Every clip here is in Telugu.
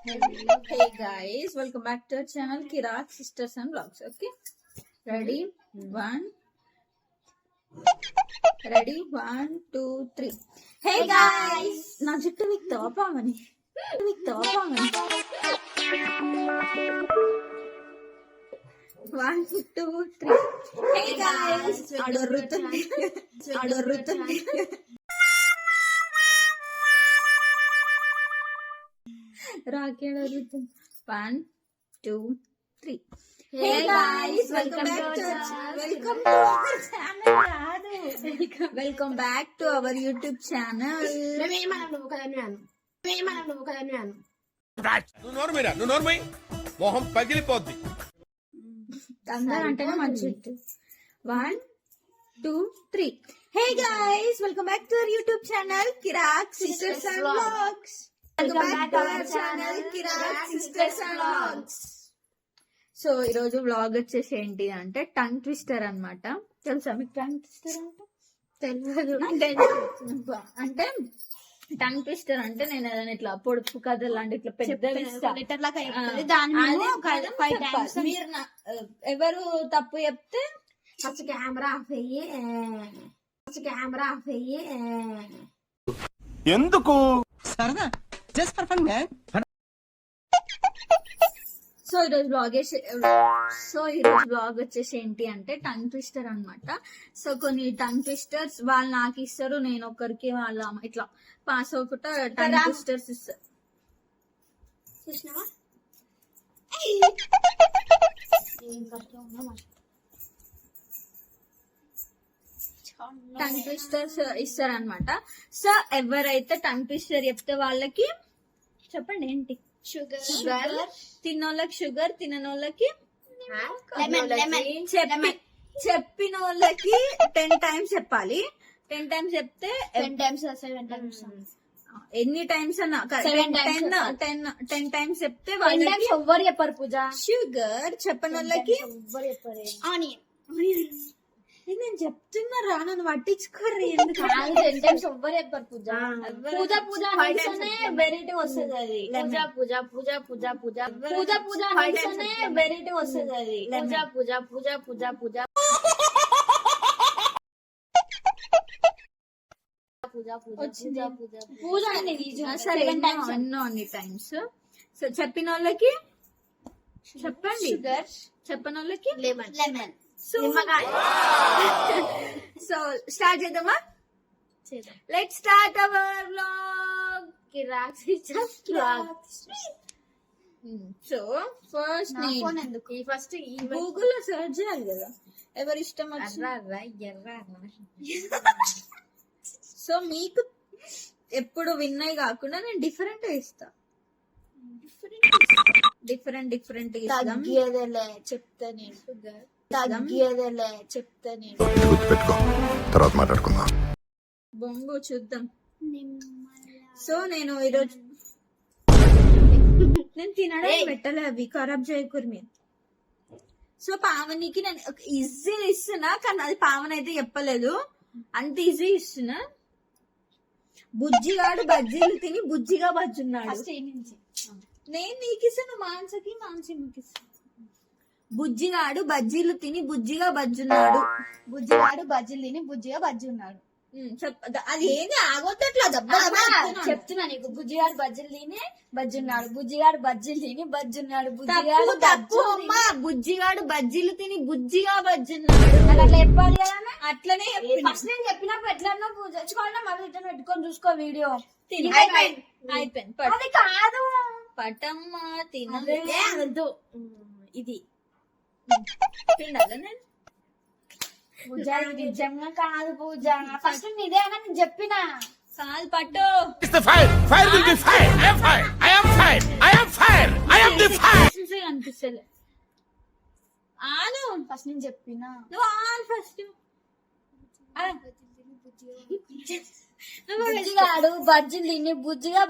Hey guys, welcome back to our channel Kirak Sisters and Vlogs. Okay, ready? One, two, three. Hey guys, na jittu మీకు తోపామని. One, two, three. Hey guys, అడొర్రుతుంది. రాకేడ అడుగుతుంది. 1, 2, 3. Hey guys, welcome back to our channel. Welcome back to our YouTube channel. నువ్వు నోర్మై మొహం పగిలిపోద్ది. అందరూ అంటేనే మంచిది. 1, 2, 3. Hey guys, welcome back to our YouTube channel Kirak Sisters and Vlogs. Welcome back to our channel Kirak Sisters and Vlogs. So ఈరోజు వ్లాగ్ వచ్చేసి ఏంటి అంటే టంగ్ ట్విస్టర్ అన్నమాట. తెలుసా మీకు టంగ్ ట్విస్టర్ అంటే? తెలియదు. అంటే టంగ్ ట్విస్టర్ అంటే నేను ఏదైనా ఇట్లా పొడుపు కథలు అంటే ఇట్లా పెద్దవి మీరు ఎవరు తప్పు చెప్తే కెమెరా ఆఫ్ అయ్యి ఎందుకు సరదా just for fun man. So ఈరోజు బ్లాగ్ వచ్చేసి ఏంటి అంటే టంగ్ ట్విస్టర్ అన్నమాట. సో కొన్ని టంగ్ ట్విస్టర్స్ వాళ్ళు నాకు ఇస్తారు, నేను ఒకరికి వాళ్ళ ఇట్లా పాస్ అవ్వకుండా టంగ్ ట్విస్టర్స్ ఇస్తారు. టంగ్ ట్విస్టర్స్ ఇస్తారు అనమాట. సో ఎవరైతే టంగ్ ట్విస్టర్ చెప్తే వాళ్ళకి చెప్పండి ఏంటి? షుగర్. తిన్నోళ్ళకి షుగర్, తిననోళ్ళకి చెప్పిన వాళ్ళకి 10 times చెప్పాలి. 10 times చెప్తే ఎన్ని టైమ్స్ అన్నా 10 times చెప్తే వాళ్ళకి ఎవ్వరు చెప్పరు పూజ. షుగర్, చెప్పని వాళ్ళకి ఆనియన్. నేను చెప్తున్నా రా, నన్ను పట్టించుకోర్రి. ఎందుకు ఎవ్వరు చెప్పరు పూజ. పూజ పూజ వెరైటీ వస్తుంది అది. పూజ పూజ పూజ పూజ పూజ పూజ వెరైటీ వస్తుంది అది. పూజ పూజ పూజ పూజ పూజ అనేది సరే అన్ని టైమ్స్. సో చెప్పిన వాళ్ళకి చెప్పండి, షుగర్. చెప్పని వాళ్ళకి లెమన్. సో స్టార్ట్ చేద్దామా? Let's start our vlog Kiraak sisters vlog. So first first Google లో సెర్చ్ చేయాలి కదా, ఎవరి ఇష్టం వచ్చింది. సో మీకు ఎప్పుడు విన్నై కాకుండా నేను డిఫరెంట్ ఇస్తా. డిఫరెంట్ చెప్తా నేను. చెప్తా నేను. తర్వాత మాట్లాడుకుందాం. బొంగు చూద్దాం. సో నేను ఈరోజు నేను తినడం పెట్టలే, అవి ఖరాబ్ చేయకూరు మీరు. సో పావనికి నేను ఈజీ ఇస్తున్నా, కానీ అది పావన్ అయితే చెప్పలేదు. అంత ఈజీ ఇస్తున్నా. బుజ్జిగాడు బజ్జీలు తిని బుజ్జిగా బజ్జున్నాడు. నేను నీకు ఇస్తాను, మాంసకి మీకు ఇస్తాను. బుజ్జిగాడు బజ్జీలు తిని బుజ్జిగా బజ్జున్నాడు. అది ఏంది ఆగొద్దట్లా చెప్తున్నా నీకు. బుజ్జిగాడు బజ్జీలు తిని బజ్జున్నాడు. బుజ్జిగాడు బజ్జీలు తిని బజ్జున్నాడు. బుజ్జిగాడు బజ్జీలు తిని బుజ్జిగా బజ్జున్నాడు. అట్లా చెప్పాలి కదా. అట్లనే ఫస్ట్ నేను చెప్పినప్పుడు ఎట్లన్నా తెచ్చుకోవాలన్నా మళ్ళీ రిటర్న్ పెట్టుకొని చూసుకో వీడియో. అయిపోయింది. అది కాదు పటమ్మా తిన ఇది తినాలా నేను? పూజ నిజంగా కాదు పూజ. ఫస్ట్ ఇదే అని నేను చెప్పిన. కాదు పట్టు. అనిపిస్తలే. ఆను ఫస్ట్ నేను చెప్పిన. నువ్వు ఆన్ ఫస్ట్. బుజ్జిగాడు బజ్జీలు తిని బుజ్జిగా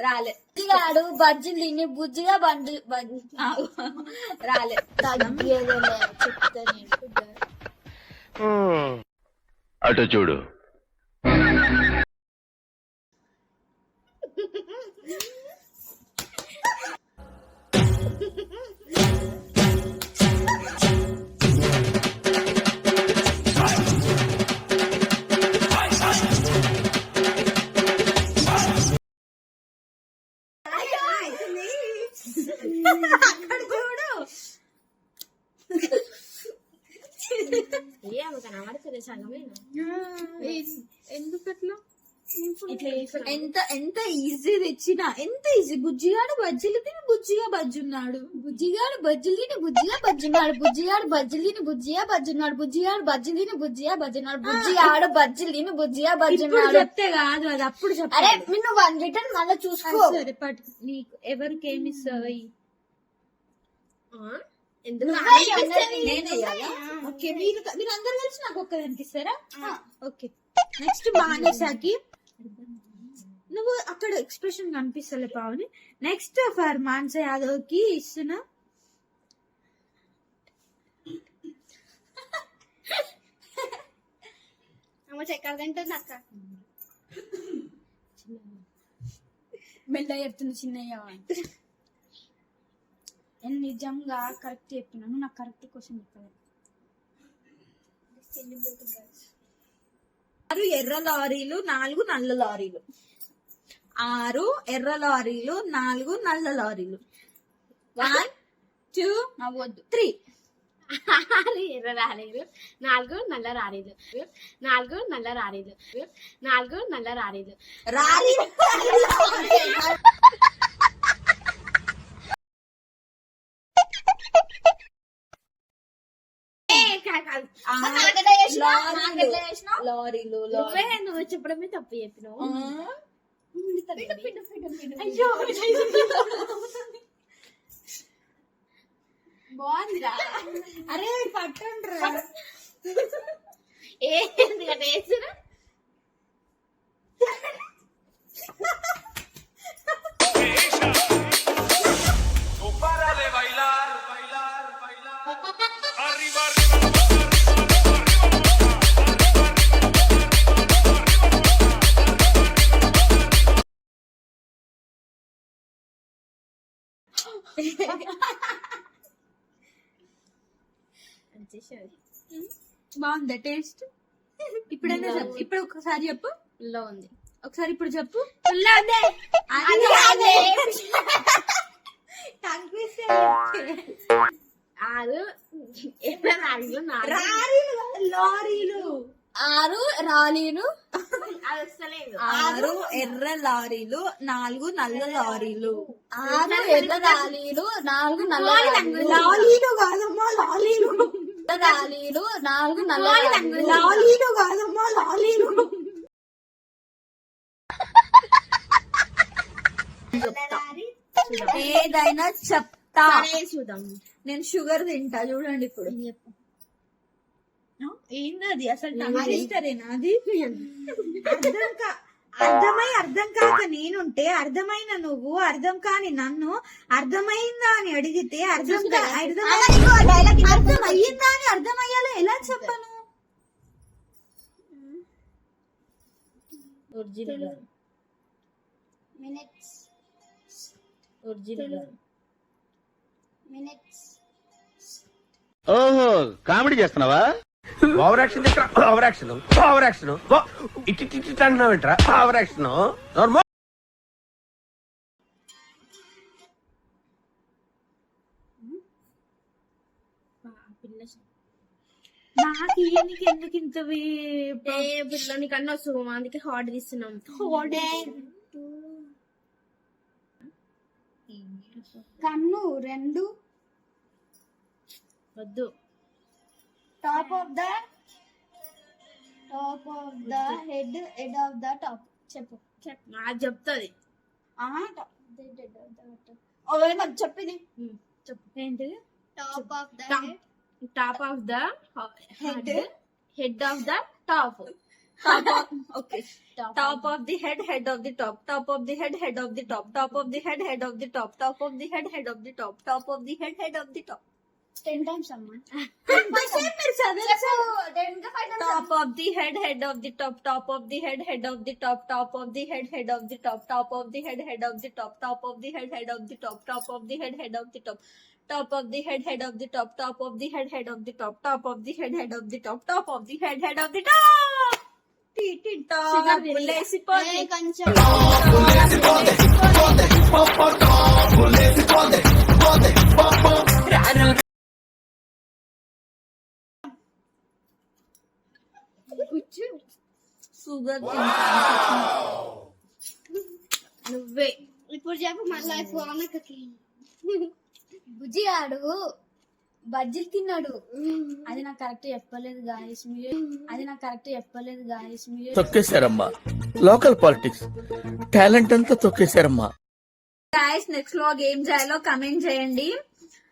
రాలే. బుజ్జిగాడు బజ్జీలు తిని బుజ్జిగా రాలే. చెప్తా నేను. అటు చూడు. అక్కడ చూడు. కనబడుతుంది సగమే. ఎందుకట్లా ఎంత ఎంత ఈజీ తెచ్చినా, ఎంత ఈజీ. బుజ్జిగాడు బజ్జీలు తిని బుజ్జిగా బజ్జున్నాడు, బుజ్జిగాడు బజ్జీలు తిని బుజ్జిగా బజ్జున్నాడు, బుజ్జిగాడు బజ్జీలు తిని బుజ్జిగా బజ్జున్నాడు, బుజ్జిగాడు బజ్జీలు తిని బుజ్జిగా బజ్జున్నాడు, బుజ్జిగాడు బజ్జీలు తిని బుజ్జిగా బజ్జున్నాడు. చెప్తే కాదు అది, అప్పుడు అరే నువ్వు వన్ రిటర్న్ మళ్ళీ చూసుకో. సరే పట్టు. నీకు ఎవరికేమి ఇస్తావు? ఎందుకు ఓకే, మీరు అందరు కలిసి నాకు ఒక్కదానికి ఇస్తారా? ఓకే. నెక్స్ట్ మానసాకి నువ్వు అక్కడ ఎక్స్ప్రెషన్ కనిపిస్తలే పావని. నెక్స్ట్ ఫర్ మానస యాదవ్ కి ఇస్తున్నా. ఎక్కడ తింటుంది అక్క? మెల్ల చెప్తున్నా చిన్నయ్య. నేను నిజంగా కరెక్ట్ చెప్పినాను, నాకు కరెక్ట్ క్వశ్చన్ చెప్పలేదు. 6 ఎర్ర లారీలు 4 నల్ల లారీలు. 6 ఎర్ర లారీలు 4 నల్ల లారీలు. 1 2 నవ్వద్దు. 3. 6 ఎర్ర రారీలు 4 నల్ల రారీలు 4 నల్ల రారీలు 4 నల్ల రారీలు. రారీ లారీలు. నువ్వు చెప్పడమే తప్పు చెప్పినావు. బాగుందిరా. అరే పట్టండి. ఎందుకంటే వేస్తున్నా బాగుందా టేస్ట్? ఇప్పుడైనా చెప్పు. ఇప్పుడు ఒకసారి చెప్పు. లో ఉంది. ఒకసారి ఇప్పుడు చెప్పు. లారీలు 6 రాలీలు 6 ఎర్ర లారీలు 4 నల్ల లారీలు. 6 ఎర్ర రాలీలు 4 నల్ల లారీలు కాదమ్మా లారీలు. రాలీలు 4 నల్ల లారీలు కాదమ్మా లారీలు. ఏదైనా చెప్తా. చూద్దాం. నేను షుగర్ తింటా చూడండి ఇప్పుడు. ఏంది అసలు టమాటరేనా అది? అర్థం కాక నేనుంటే అర్థమైన నువ్వు, అర్థం కాని నన్ను అర్థమైందా అని అడిగితే అర్థమైందా అని అర్థమయ్యాలో ఎలా చెప్పను? ఓహో కామెడీ చేస్తున్నావా? Over action over action over action ఇట్టి అంటున్నావు ఏంట్రా? Over action normal. నాకు ఈయనకి ఎందుకు ఇంత పిల్లని కన్నా వస్తుంది, అందుకే హార్డ్ తీస్తున్నాం. కన్ను 2 వద్దు. Top of the head of the top. చెప్పు. నాకు చెప్తుంది. చెప్పింది చెప్పు. ఏంటిది? Top of the head of the top. Okay. Top of the head of the top. Top of the head of the top. Top of the head of the top. Top of the head of the top. Top of the head of the top. 10 times అమ్మా. Top of the head of the top. Top of the head of the top. Top of the head of the top. Top of the head of the top. Top of the head of the top. Top of the head of the top. Top of the head of the top. Top of the head of the top. Top of the head of the top. Top of the head of the top. కొంచెం షుగర్ తింటాను. నువ్వే ఇప్పుడు చెప్పు మళ్ళీ అన్నకి బుజ్జి ఆడు బజ్జీలు తిన్నాడు. అది నాకు కరెక్ట్ చెప్పలేదు గాయస్ మీరు. తొక్కేశారమ్మా లోకల్ పాలిటిక్స్ టాలెంట్ అంతా తొక్కేశారమ్మా. గాయస్ నెక్స్ట్ వ్లాగ్ ఏం చేయాలో కమెంట్ చేయండి.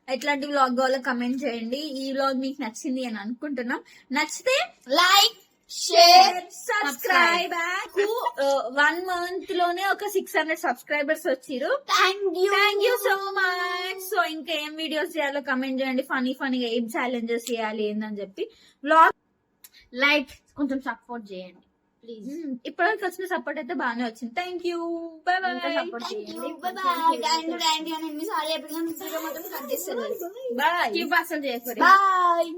ఎట్లాంటి వ్లాగ్ కావాలో కమెంట్ చేయండి. ఈ వ్లాగ్ మీకు నచ్చింది అని అనుకుంటున్నాం. నచ్చితే లైక్ షేర్ సబ్స్క్రైబ్. 1 month లోనే ఒక 600 సబ్స్క్రైబర్స్ వచ్చిరు. Thank you so much. So ఇంకా ఏం వీడియోస్ చేయాలో కమెంట్ చేయండి. ఫనీగా ఏం ఛాలెంజెస్ చేయాలి ఏందని చెప్పి. వ్లాగ్ లైక్ కొంచెం సపోర్ట్ చేయండి ప్లీజ్. ఇప్పటివరకు వచ్చిన సపోర్ట్ అయితే బాగానే వచ్చింది. Thank you. By by. Support చేయండి. ఎన్నిసార్లు చెప్పినా కట్ చేస్తారు. బాయ్. అసలు చేయకూడదు. బాయ్.